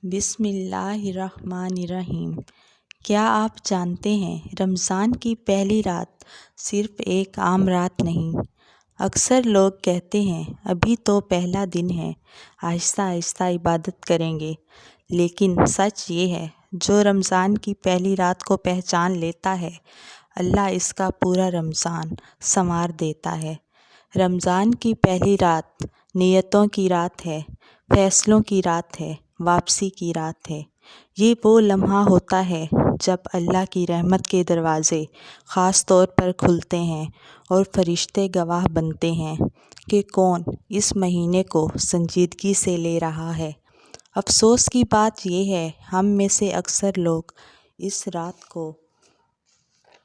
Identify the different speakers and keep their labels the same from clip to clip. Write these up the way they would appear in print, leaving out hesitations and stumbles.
Speaker 1: بسم اللہ الرحمن الرحیم۔ کیا آپ جانتے ہیں رمضان کی پہلی رات صرف ایک عام رات نہیں۔ اکثر لوگ کہتے ہیں ابھی تو پہلا دن ہے، آہستہ آہستہ عبادت کریں گے، لیکن سچ یہ ہے جو رمضان کی پہلی رات کو پہچان لیتا ہے اللہ اس کا پورا رمضان سنوار دیتا ہے۔ رمضان کی پہلی رات نیتوں کی رات ہے، فیصلوں کی رات ہے، واپسی کی رات ہے۔ یہ وہ لمحہ ہوتا ہے جب اللہ کی رحمت کے دروازے خاص طور پر کھلتے ہیں اور فرشتے گواہ بنتے ہیں کہ کون اس مہینے کو سنجیدگی سے لے رہا ہے۔ افسوس کی بات یہ ہے ہم میں سے اکثر لوگ اس رات کو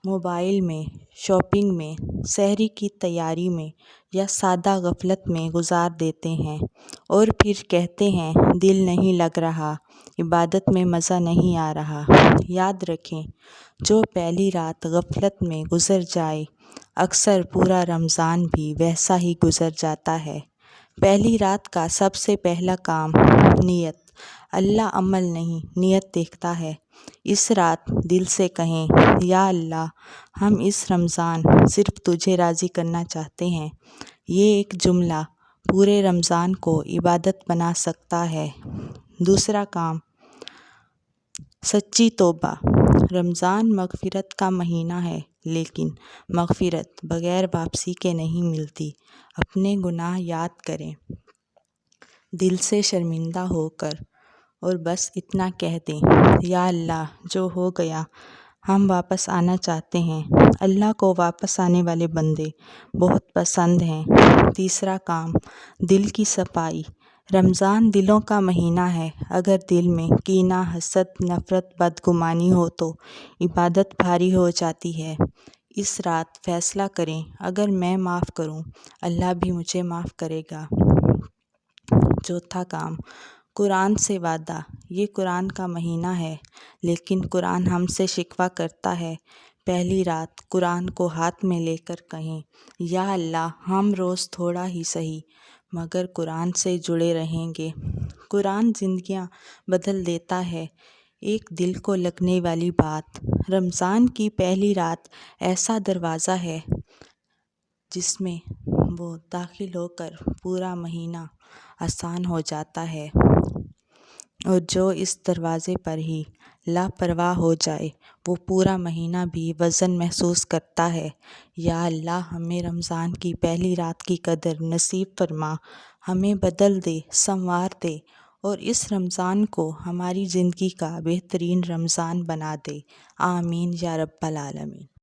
Speaker 1: موبائل میں، شاپنگ میں، سحری کی تیاری میں یا سادہ غفلت میں گزار دیتے ہیں اور پھر کہتے ہیں دل نہیں لگ رہا، عبادت میں مزہ نہیں آ رہا۔ یاد رکھیں، جو پہلی رات غفلت میں گزر جائے اکثر پورا رمضان بھی ویسا ہی گزر جاتا ہے۔ پہلی رات کا سب سے پہلا کام نیت۔ اللہ عمل نہیں نیت دیکھتا ہے۔ اس رات دل سے کہیں یا اللہ ہم اس رمضان صرف تجھے راضی کرنا چاہتے ہیں۔ یہ ایک جملہ پورے رمضان کو عبادت بنا سکتا ہے۔ دوسرا کام سچی توبہ۔ رمضان مغفرت کا مہینہ ہے، لیکن مغفرت بغیر واپسی کے نہیں ملتی۔ اپنے گناہ یاد کریں، دل سے شرمندہ ہو کر اور بس اتنا کہہ دیں یا اللہ جو ہو گیا ہم واپس آنا چاہتے ہیں۔ اللہ کو واپس آنے والے بندے بہت پسند ہیں۔ تیسرا کام دل کی صفائی۔ رمضان دلوں کا مہینہ ہے۔ اگر دل میں کینہ، حسد، نفرت، بدگمانی ہو تو عبادت بھاری ہو جاتی ہے۔ اس رات فیصلہ کریں اگر میں معاف کروں اللہ بھی مجھے معاف کرے گا۔ چوتھا کام قرآن سے وعدہ۔ یہ قرآن کا مہینہ ہے، لیکن قرآن ہم سے شکوہ کرتا ہے۔ پہلی رات قرآن کو ہاتھ میں لے کر کہیں یا اللہ ہم روز تھوڑا ہی سہی مگر قرآن سے جڑے رہیں گے۔ قرآن زندگیاں بدل دیتا ہے۔ ایک دل کو لگنے والی بات۔ رمضان کی پہلی رات ایسا دروازہ ہے جس میں وہ داخل ہو کر پورا مہینہ آسان ہو جاتا ہے، اور جو اس دروازے پر ہی لاپرواہ ہو جائے وہ پورا مہینہ بھی وزن محسوس کرتا ہے۔ یا اللہ ہمیں رمضان کی پہلی رات کی قدر نصیب فرما، ہمیں بدل دے، سنوار دے اور اس رمضان کو ہماری زندگی کا بہترین رمضان بنا دے۔ آمین یا رب العالمین۔